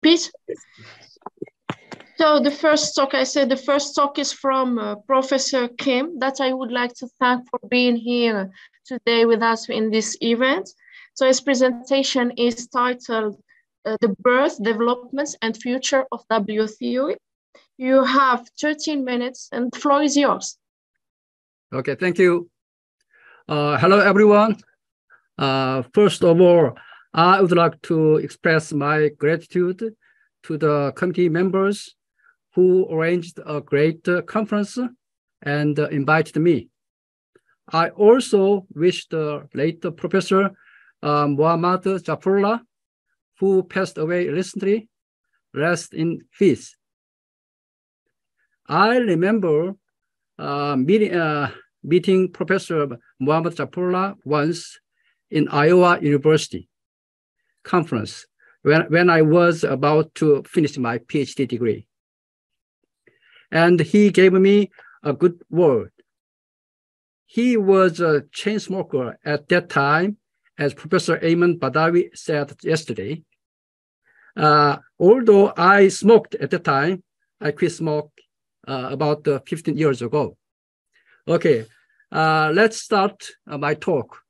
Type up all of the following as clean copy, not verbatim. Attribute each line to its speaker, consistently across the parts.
Speaker 1: speech. So the first talk, the first talk is from Professor Kim, that I would like to thank for being here today with us in this event. So his presentation is titled The Birth, Developments and Future of W Theory. You have 13 minutes and the floor is yours.
Speaker 2: Okay, thank you. Hello, everyone. First of all, I would like to express my gratitude to the committee members who arranged a great conference and invited me. I also wish the late Professor Muhammad Zafrullah, who passed away recently, rest in peace. I remember meeting Professor Muhammad Zafrullah once in Iowa University conference when I was about to finish my PhD degree. And he gave me a good word. He was a chain smoker at that time, as Professor Ayman Badawi said yesterday. Although I smoked at the time, I quit smoke about 15 years ago. Okay, let's start my talk.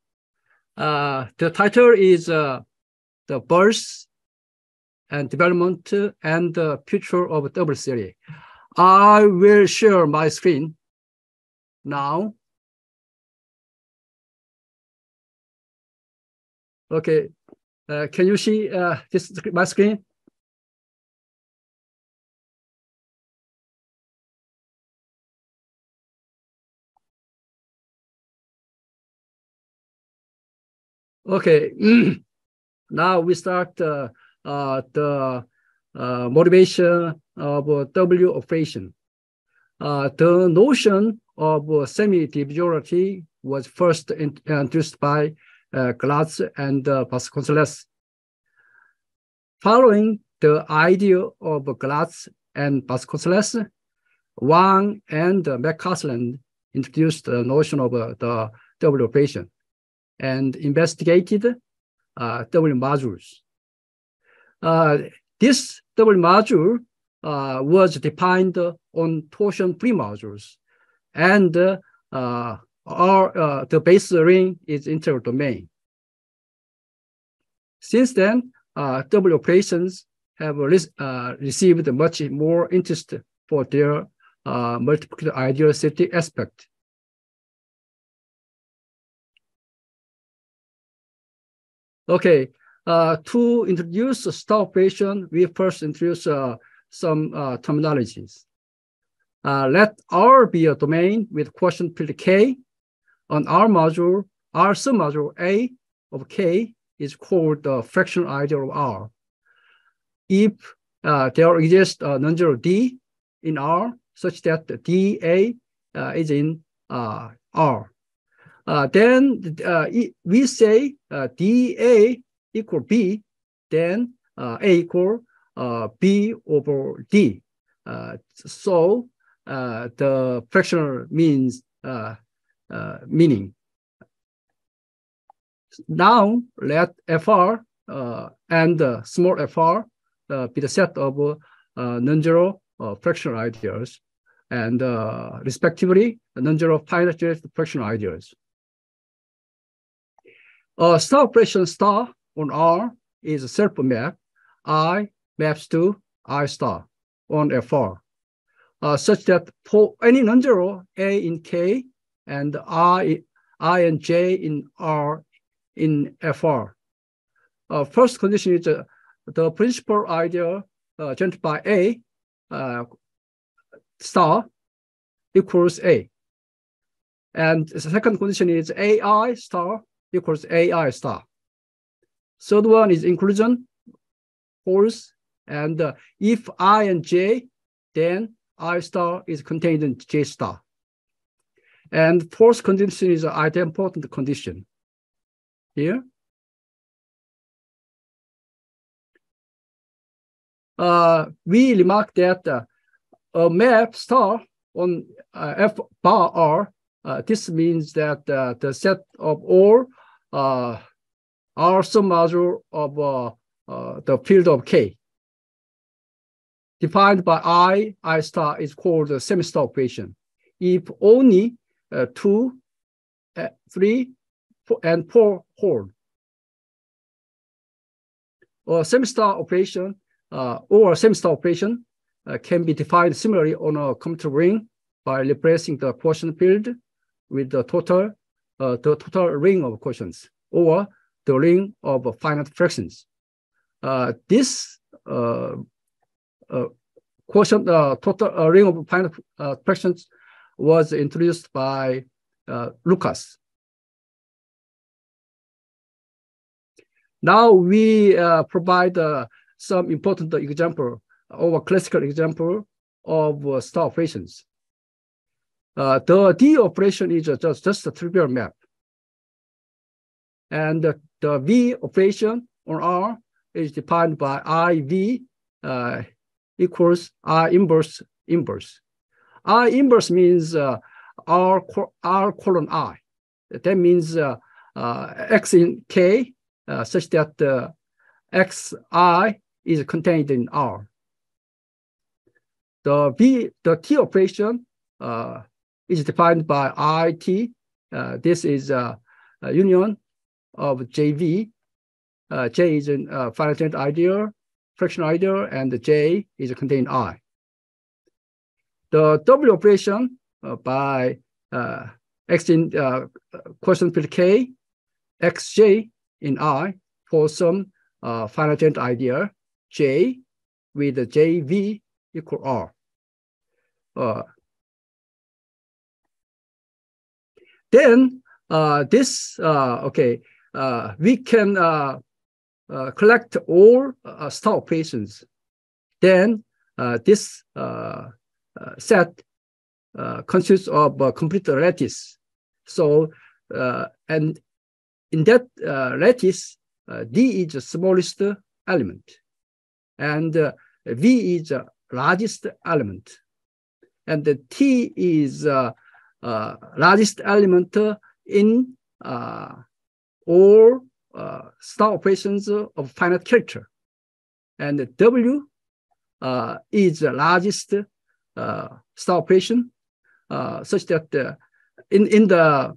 Speaker 2: The title is The Birth and Development and the Future of W Theory. I will share my screen now. Okay, can you see my screen? Okay, now we start the motivation of W operation. The notion of semi-divisibility was first introduced by Glatz and Vasconcelos. Following the idea of Glatz and Vasconcelos, Wang and McCausland introduced the notion of the W operation and investigated W modules. This W module was defined on torsion-free modules, and the base ring is integral domain. Since then, W operations have received much more interest for their multiplicative ideality aspect. Okay, to introduce the star operation, we first introduce some terminologies. Let R be a domain with quotient field K. On R module, R submodule A of K is called the fractional ideal of R. If there exists a non-zero D in R such that the dA is in R, then we say dA equal B, then A equal B over D. So the fractional means meaning. Now let FR and small fr be the set of non-zero fractional ideals, and respectively non-zero finite fractional ideals. Star operation star on R is a self-map. I maps to I star on FR, such that for any non-zero A in K and I and J in R in FR. First condition is the principal ideal generated by A star equals A. And the second condition is AI star equals AI star. Third one is inclusion, false, and if I and J, then I star is contained in J star. And fourth condition is an idempotent condition. Here. We remark that a map star on F bar R, this means that the set of all R submodule of the field of K. defined by I star is called the semi-star operation. If only 2, 3, 4, and 4 hold. Or semi-star operation can be defined similarly on a commuter ring by replacing the quotient field with the total ring of quotients or the ring of finite fractions. This quotient total ring of finite fractions was introduced by Lucas. Now we provide some important example or classical example of star operations. The D operation is just a trivial map. And the V operation on R is defined by IV equals R inverse inverse. R inverse means R colon I. That means X in K such that Xi is contained in R. The T operation is defined by IT. This is a union of JV. J is a finite ideal, fractional ideal, and J is contained I. The W operation by X in quotient field K, Xj in I for some finite ideal J with the JV equal R. Then we can collect all star operations. Then this set consists of a complete lattice. So and in that lattice, D is the smallest element, and V is the largest element, and the T is largest element in all star operations of finite character, and the W is the largest star operation, such that in the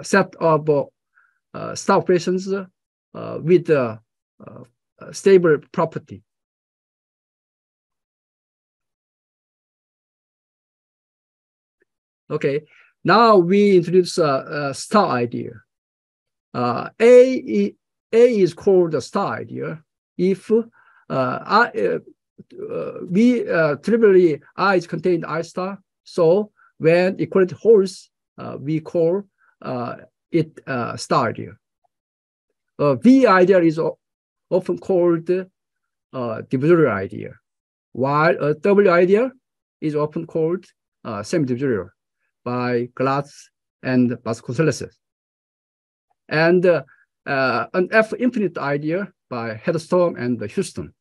Speaker 2: set of star operations with stable property. Okay, now we introduce a star idea. A is called a star idea if trivially I is contained I star. So when equality holds, we call it star idea. V idea is often called divisorial idea, while a W idea is often called semi-divisorial by Glatz and Vasconcelos, and an F infinite idea by Heatherstone and Houston.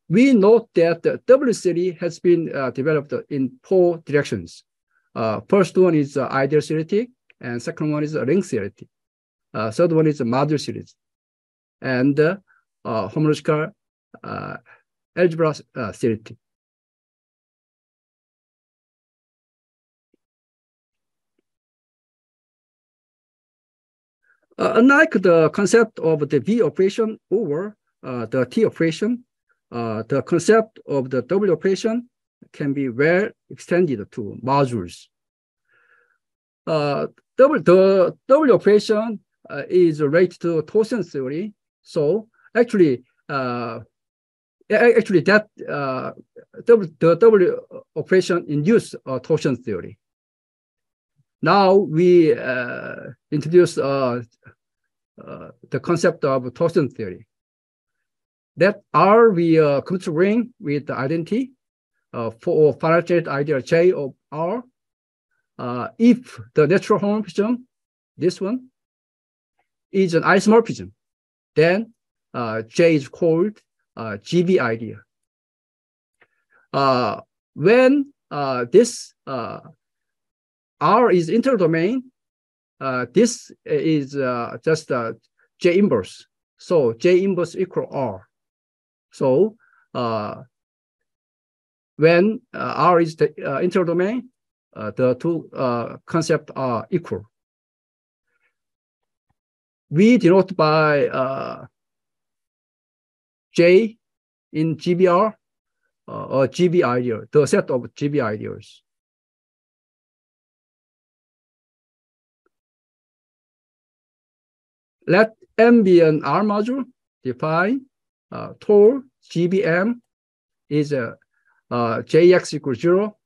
Speaker 2: We note that the W theory has been developed in 4 directions. First one is ideal theoretic, and second one is ring theoretic. Third one is module series, and homological algebra theoretic. Unlike the concept of the V operation over the T operation, the concept of the W operation can be well extended to modules. The W operation is related to torsion theory. So actually, that the W operation induced torsion theory. Now we introduce the concept of torsion theory. That R we commuter ring with the identity for finite ideal J of R. If the natural homomorphism, this one, is an isomorphism, then J is called GB idea. When this R is integral domain, this is just J inverse. So J inverse equal R. So when R is the integral domain, the two concepts are equal. We denote by J in GBR or GB ideal, the set of GB ideals. Let M be an R module. Define tau GBM is JX equals 0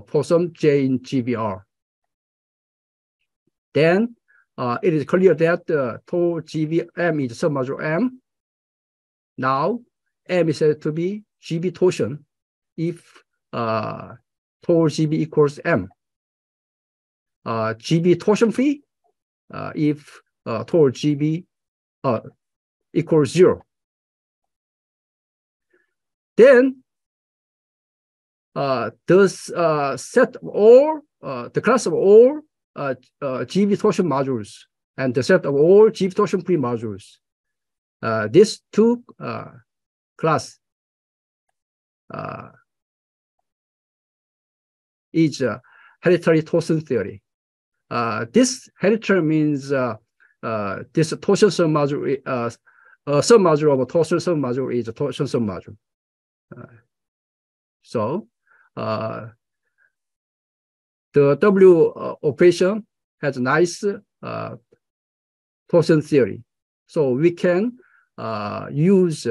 Speaker 2: for some J in GBR. Then it is clear that tau GBM is submodule M. Now M is said to be GB torsion if tau GB equals M. GB torsion free if tau GB equals 0. Then the set of all, the class of all GB torsion modules and the set of all GB torsion free modules, these two class is hereditary torsion theory. This hereditary means this torsion submodule, submodule of a torsion submodule is a torsion submodule. So the W operation has a nice torsion theory. So we can use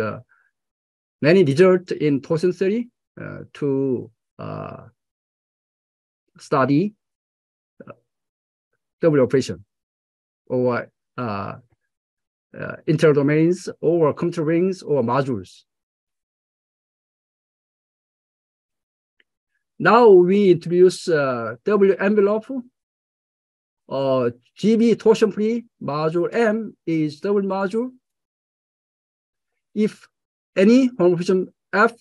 Speaker 2: many results in torsion theory to study W operation or integral domains or commuter rings or modules. Now we introduce W envelope. GB torsion free module M is double module. If any homomorphism F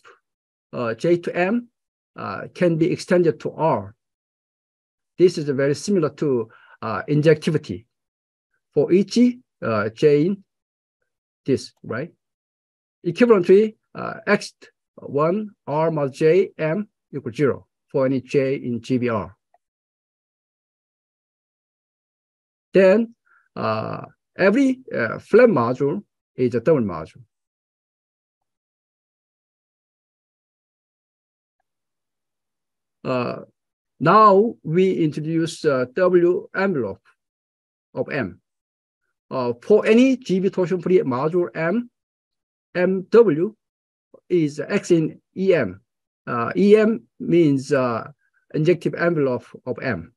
Speaker 2: J to M can be extended to R. This is very similar to injectivity for each J in this, right? Equivalently, X1 R mod J M equals 0 for any J in GBR. Then every flat module is a double module. Now we introduce W envelope of M. For any GB torsion free module M, MW is X in EM. EM means injective envelope of M.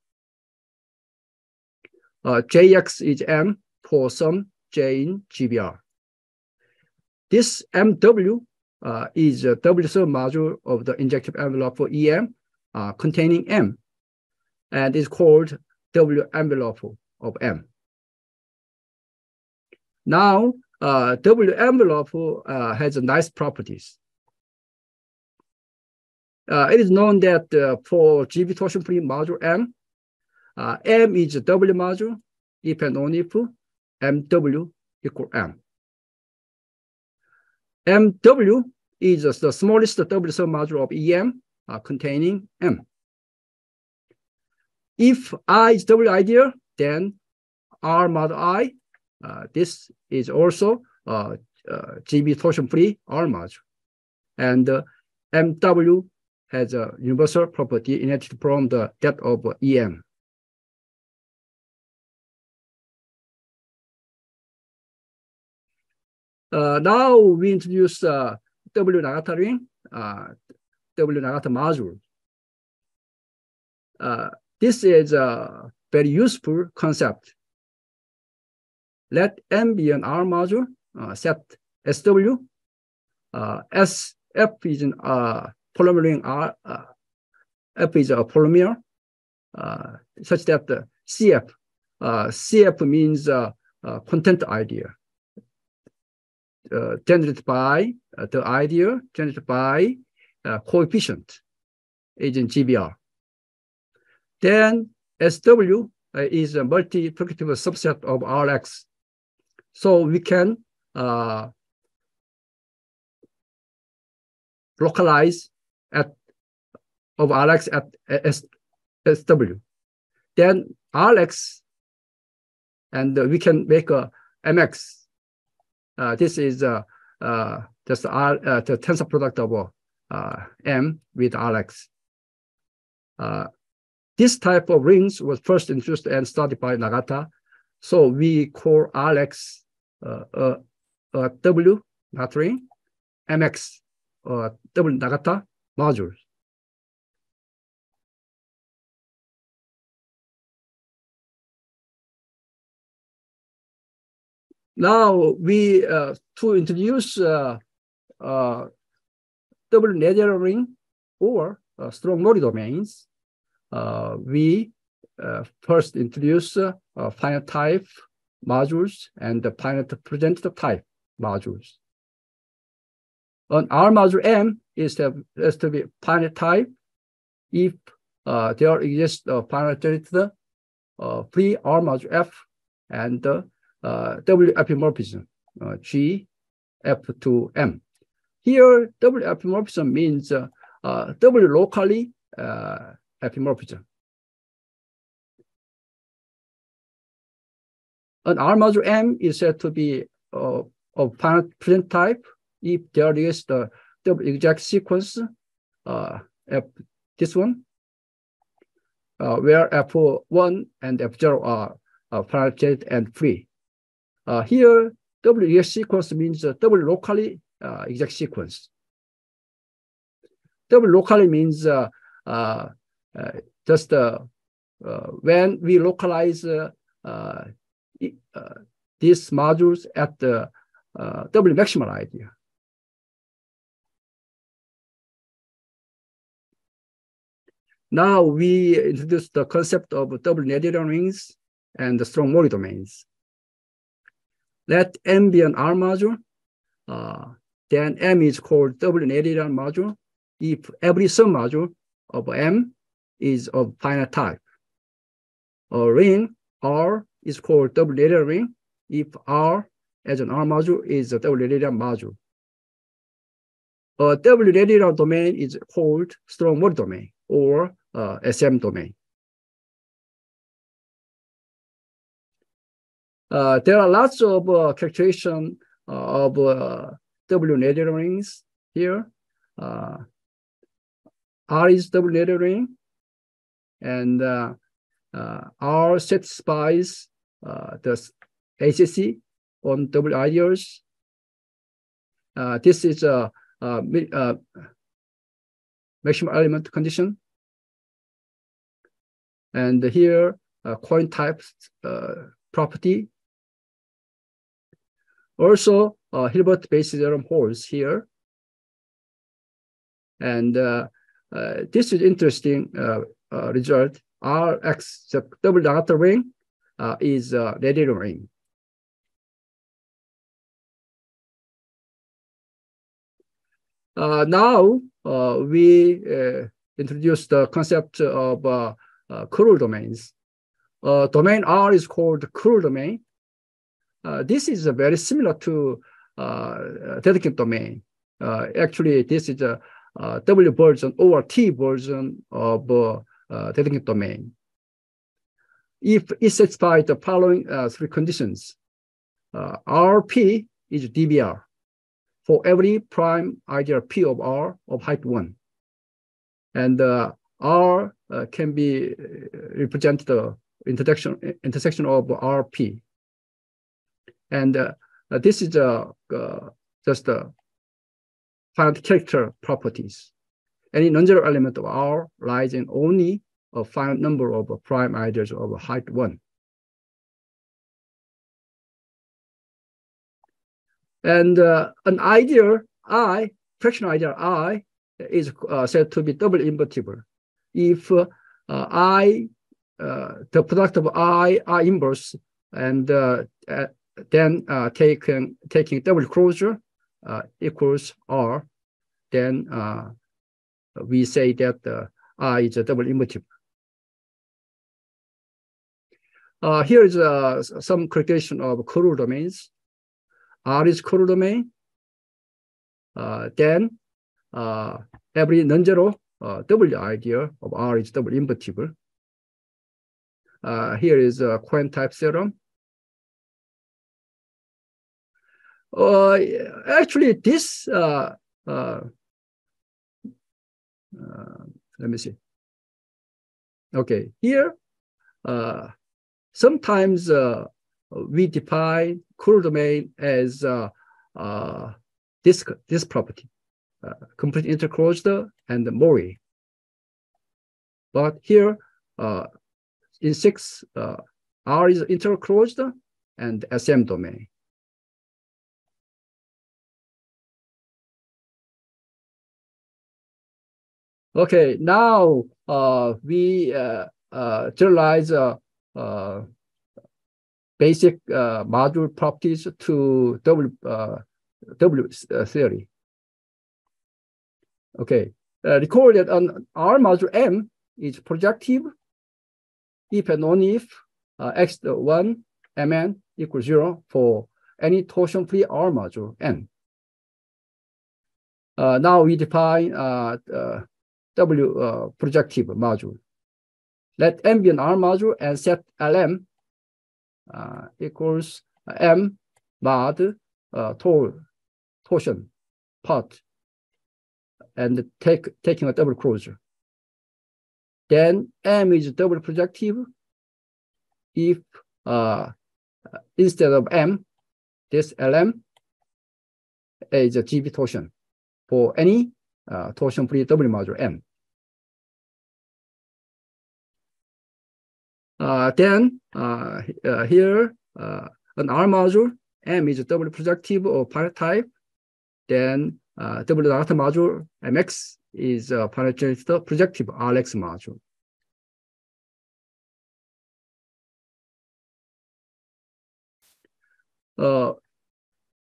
Speaker 2: JX is M for some J in GBR. This MW is a W submodule of the injective envelope for EM containing M, and is called W envelope of M. Now, W envelope has nice properties. It is known that for GB torsion free module M, M is a W module if and only if MW equal M. MW is the smallest W submodule of EM containing M. If I is W ideal, then R mod I, this is also GB torsion free R module. And MW has a universal property inherited from that of EM. Now we introduce W Nagata ring, W Nagata module. This is a very useful concept. Let M be an R module, set SW. SF is an polymer ring R. F is a polymer, such that CF. CF means content idea. Generated by the idea, generated by coefficient is in GBR. Then SW is a multiplicative subset of Rx. So we can localize of Rx at SW. Then Rx, and we can make a MX. This is just the tensor product of M with Rx. This type of rings was first introduced and studied by Nagata. So we call Rx W, not ring, MX, W Nagata modules. Now we to introduce double natural ring or strong Mori domains, we first introduce finite type modules and the finite presentative type modules. On R module M is has to be finite type if there exists a finite generated free R module F and W epimorphism G F to M. Here, W epimorphism means W locally epimorphism. An R module M is said to be of finite present type if there is the W exact sequence, F this one, where F1 and F0 are finite generated and free. Here, W exact sequence means W locally exact sequence. W locally means just when we localize these modules at the W maximal idea. Now we introduce the concept of double Navier rings and the strong Mori domains. Let M be an R module, then M is called double Navier module if every submodule of M is of finite type. A ring R is called double Navier ring if R as an R module is a double Navier module. A double Navier domain is called strong Mori domain or SM domain. There are lots of characterization of double Navier rings here. R is double Navier ring, and R satisfies the ACC on double ideals. This is a maximum element condition. And here, coin type property. Also, Hilbert base theorem holds here. And this is interesting result. Rx, the double Navier ring, is a Navier ring. Now we introduce the concept of Krull domains. Domain R is called Krull domain. This is very similar to Dedekind domain. Actually, this is a W version or T version of Dedekind domain. If it satisfies the following three conditions, RP is DBR for every prime ideal P of R of height 1. And R can be represent the intersection of RP. And this is just finite character properties. Any non-zero element of R lies in only a finite number of prime ideals of height 1. And an ideal I, fractional ideal I, is said to be double invertible if I, the product of I inverse, and then taking double closure equals R, then we say that I is a double invertible. Here is some characterization of Kourou domains. R is Kourou domain. Then every non-zero W idea of R is double invertible. Here is a Cohen type theorem. Actually, this let me see. Okay, here sometimes we define Kourou domain as this property, complete interclosed and Mori. But here in 6, R is interclosed and SM domain. Okay, now we generalize basic module properties to W theory. Okay, recall that an R module M is projective if and only if X1 Mn equals 0 for any torsion-free R module N. Now we define W projective module. Let M be an R module and set Lm equals M mod torsion part and taking a double closure. Then M is double projective if instead of M, this Lm is a GB torsion for any torsion-free W module M. Then here an R module M is a double projective or finite type. Then W dot module MX is a finite projective RX module.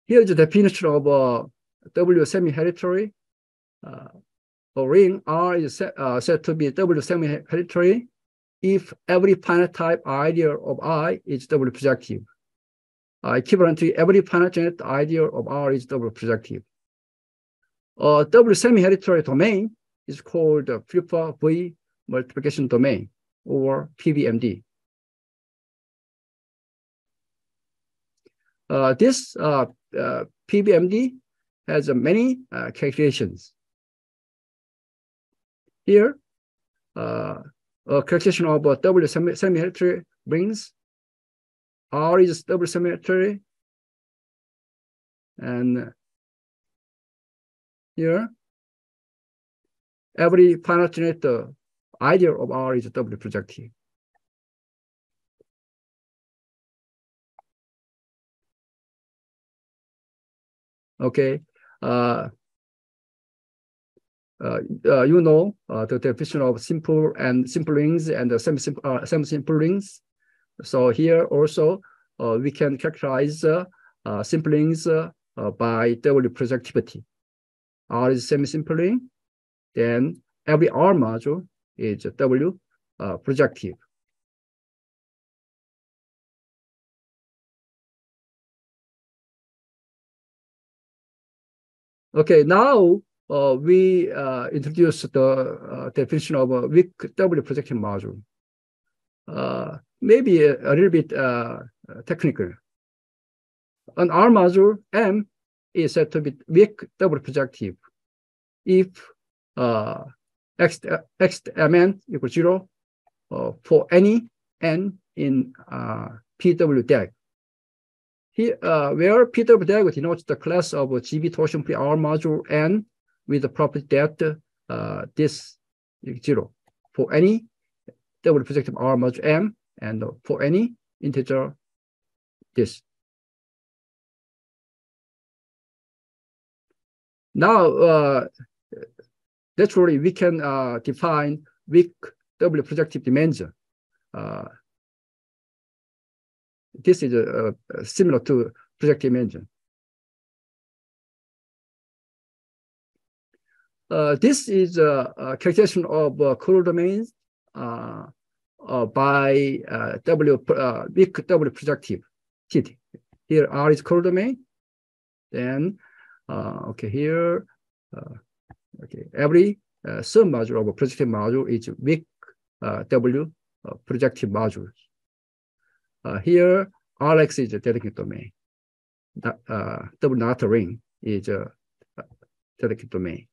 Speaker 2: Here is the definition of W semi-hereditary. A ring R is said to be W semi-hereditary if every finite type ideal of I is double projective. Equivalent to every finite genetic ideal of R is double projective. A double semi-hereditary domain is called the Filippa V multiplication domain, or PVMD. This PVMD has many calculations. Here, a calculation of a double semi-hereditary rings. R is double semi-hereditary, and here, every finite genetic ideal of R is double projective. Okay, you know the definition of simple rings and semi-simple rings. So here also we can characterize simple rings by double projectivity. R is semi-simple ring, then every R module is W projective. Okay, now we introduce the definition of a weak W projective module. Maybe a little bit technical. An R module M is said to be weak double projective if Xmn equals 0 for any N in PW DAG. Here, where PW DAG denotes the class of GB torsion-free R module N with the property that this is 0 for any double projective R module M and for any integer this. Now, naturally, we can define weak double projective dimension. This is similar to projective dimension. This is a calculation of Kourou domains by weak W projective T. Here R is current domain. Then okay, here okay, every submodule of a projective module is weak W projective modules. Here Rx is a dedicated domain. W not a ring is a dedicated domain.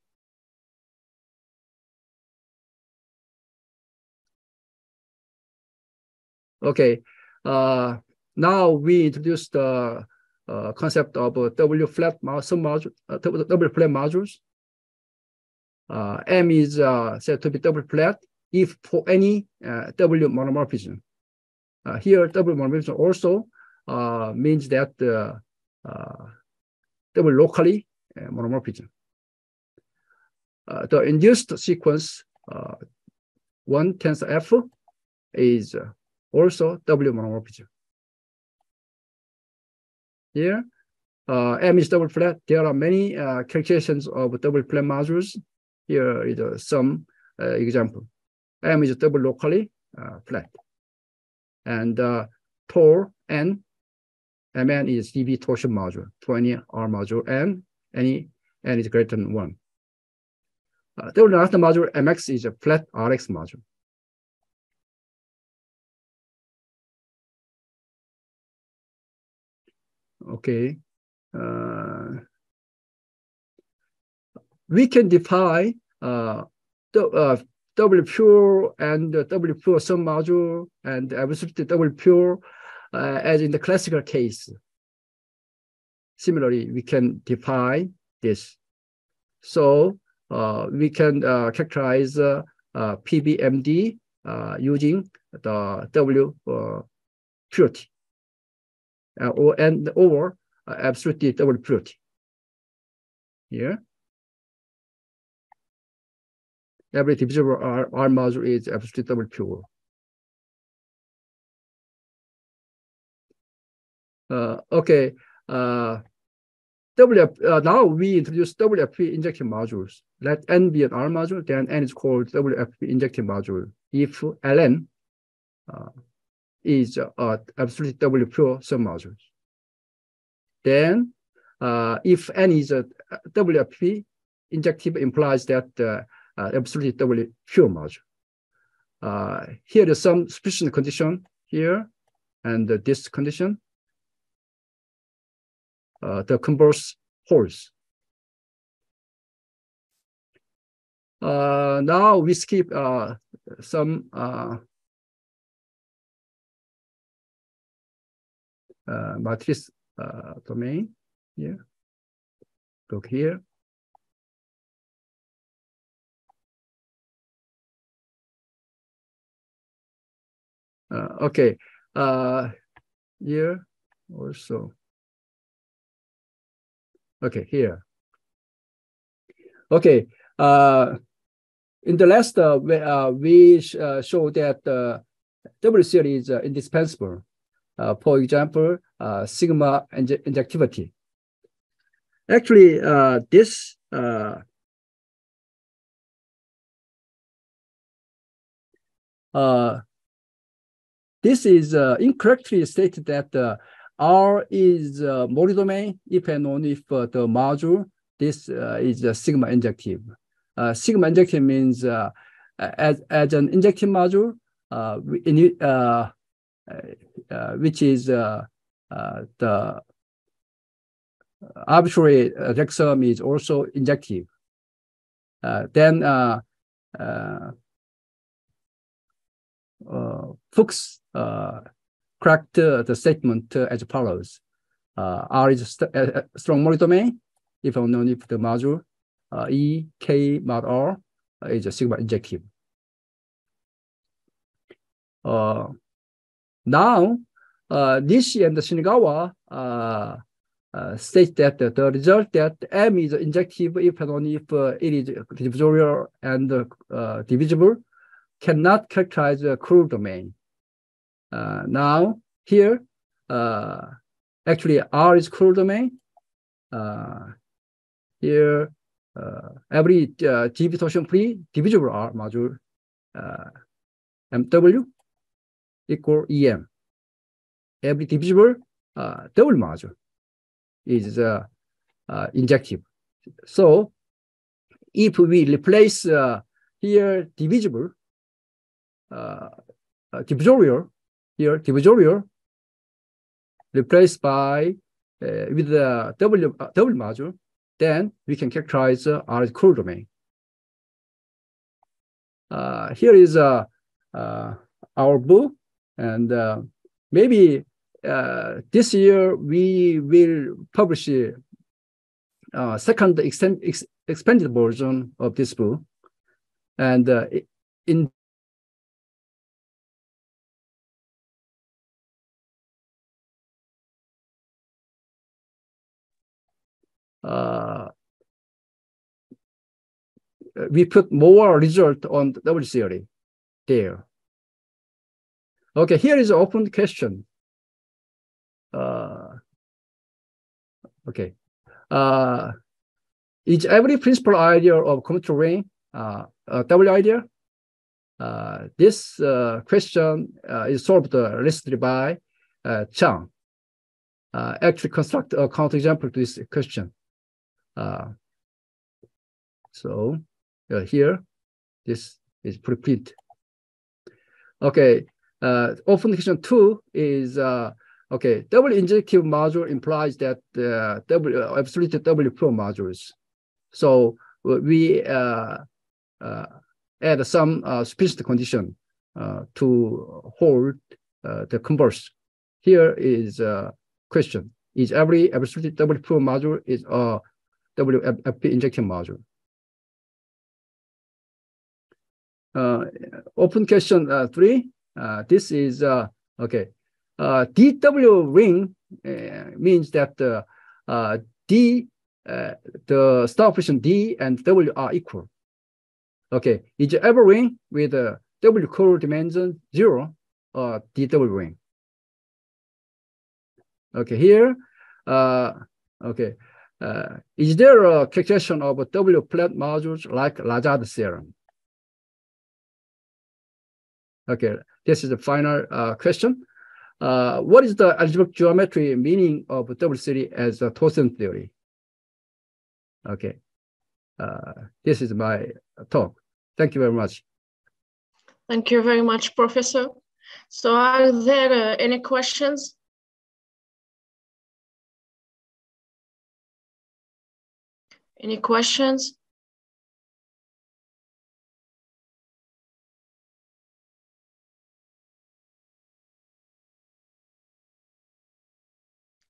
Speaker 2: Okay, now we introduced the concept of W flat submodule, W flat modules. M is said to be W flat if for any W monomorphism. Here, W monomorphism also means that W locally monomorphism. The induced sequence 1 tensor F is also W monomorphism. Here, M is double flat. There are many calculations of double flat modules. Here is some example. M is double locally flat. And Tor N, Mn is dB torsion module for any R module, and any N is greater than 1. Double last module Mx is a flat Rx module. Okay, we can define double pure and double pure submodule and absolute double pure as in the classical case. Similarly, we can define this. So we can characterize PBMD using the W purity. Or absolute double purity. Here, every divisible R module is absolute double pure. Okay, now we introduce WFP injective modules. Let N be an R module, then N is called WFP injective module. If Ln is absolutely double pure submodules. Then, if N is a WFP injective, implies that absolutely double pure module. Here is some sufficient condition here, and this condition. The converse holds. Now we skip some matrix domain here. Look here. Okay. Here also. Okay, here. Okay. In the last, we showed that W series is indispensable. For example, sigma injectivity. Actually, this is incorrectly stated that R is Mori domain if and only if the module this is a sigma injective. Sigma injective means as an injective module which is the arbitrary checksum is also injective. Then Fuchs correct the statement as follows: R is a strong Mori domain if and only if the module E K mod R is a sigma injective. Now, Nishi and Shinagawa state that the result that M is injective if and only if it is divisorial and divisible cannot characterize a curve domain. Now, here, actually R is curve domain. Here, every GB torsion free divisible R module MW equal EM. Every divisible double module is injective. So if we replace here divisible, divisorial, here divisorial, replaced by with the double module, then we can characterize our core domain. Here is our book, and maybe this year we will publish second expanded version of this book, and in we put more result on double theory there. Okay, here is an open question. Okay. Is every principal idea of commutative ring a double idea? This question is solved recently by Chang. Actually construct a counterexample to this question. So here, this is preprint. Okay, open question 2 is okay. Double injective module implies that absolute double pure modules. So we add some specific condition to hold the converse. Here is a question: is every absolute double pure module is a WFP injection module? Open question 3. This is okay. DW ring means that D, the star operation D and W are equal. Okay, is every ring with W core dimension 0 or DW ring? Okay, here, okay. Is there a calculation of a W flat modules like Lazard theorem? Okay, this is the final question. What is the algebraic geometry meaning of double theory as a Tosen theory? Okay, this is my talk. Thank you very much.
Speaker 1: Thank you very much, Professor. So are there any questions? Any questions?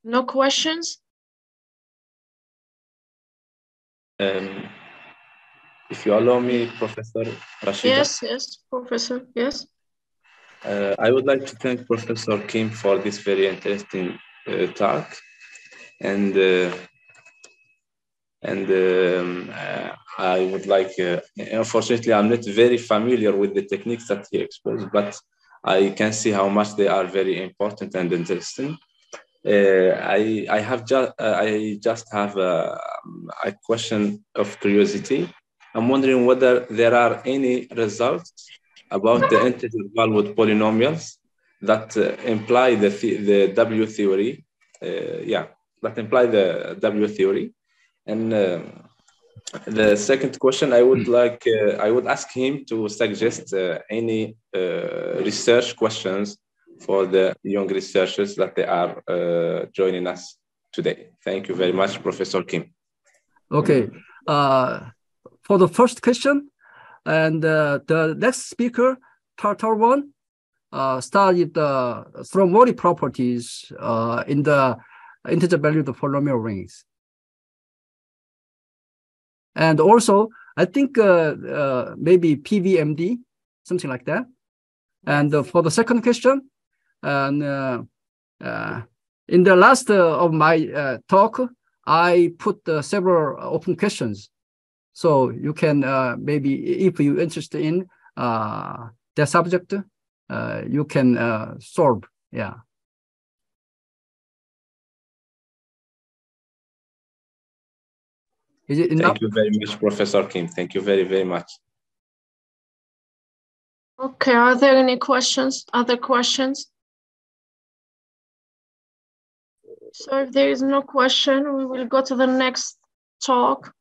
Speaker 1: No questions?
Speaker 3: If you allow me, Professor Rashida.
Speaker 1: Yes, Professor, yes.
Speaker 3: I would like to thank Professor Kim for this very interesting talk. And I would like, unfortunately, I'm not very familiar with the techniques that he exposed, but I can see how much they are very important and interesting. I just have a question of curiosity. I'm wondering whether there are any results about the integer valued polynomials that imply the W theory. That imply the W theory. And the second question, I would like, I would ask him to suggest any research questions for the young researchers that they are joining us today. Thank you very much, Professor Kim.
Speaker 2: Okay, for the first question, and the next speaker, Tartar one, studied the Stromoli properties in the integer valued polynomial rings. And also, I think maybe PVMD, something like that. And for the second question, and in the last of my talk, I put several open questions. So you can maybe, if you're interested in the subject, you can solve, yeah. Is it enough?
Speaker 3: Thank you very much, Professor Kim. Thank you very, very much.
Speaker 1: Okay, are there any questions, other questions? So if there is no question, we will go to the next talk.